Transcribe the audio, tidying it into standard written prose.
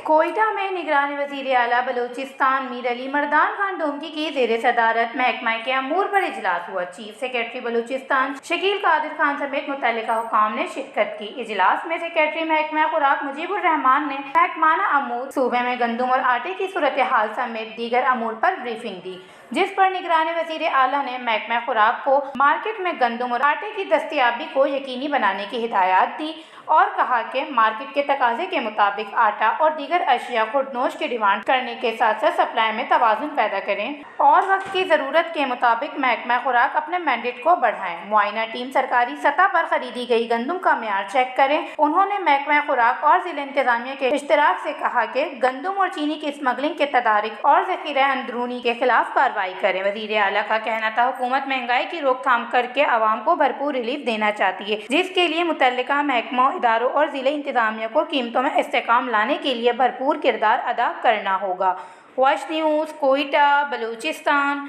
کوئٹہ میں نگران وزیر اعلیٰ بلوچستان میر علی مردان خان ڈومکی کی زیر صدارت محکمہ کے امور پر اجلاس ہوا۔ چیف سیکرٹری بلوچستان شکیل قادر خان سمیت متعلقہ حکام نے شرکت کی۔ اجلاس میں سیکرٹری محکمہ خوراک مجیب الرحمان نے محکمانہ امور، صوبے میں گندم اور آٹے کی صورتحال سمیت دیگر امور پر بریفنگ دی، جس پر نگران وزیر اعلیٰ نے محکمہ خوراک کو مارکیٹ میں گندم اور آٹے کی دستیابی کو یقینی بنانے کی ہدایات دی اور کہا کہ مارکیٹ کے تقاضے کے مطابق آٹا اور دیگر اشیاء خوردنوش کی ڈیمانڈ کرنے کے ساتھ ساتھ سپلائی میں توازن پیدا کریں اور وقت کی ضرورت کے مطابق محکمہ خوراک اپنے مینڈیٹ کو بڑھائیں۔ معائنہ ٹیم سرکاری سطح پر خریدی گئی گندم کا معیار چیک کرے۔ انہوں نے محکمہ خوراک اور ضلع انتظامیہ کے اشتراک سے کہا کہ گندم اور چینی کی اسمگلنگ کے تدارک اور ذخیرہ اندرونی کے خلاف کارروائی کریں۔ وزیر اعلیٰ کا کہنا تھا حکومت مہنگائی کی روک تھام کر کے عوام کو بھرپور ریلیف دینا چاہتی ہے، جس کے لیے متعلقہ محکموں، اداروں اور ضلع انتظامیہ کو قیمتوں میں استحکام لانے کے لیے بھرپور کردار ادا کرنا ہوگا۔ Watch news, Quetta, Balochistan.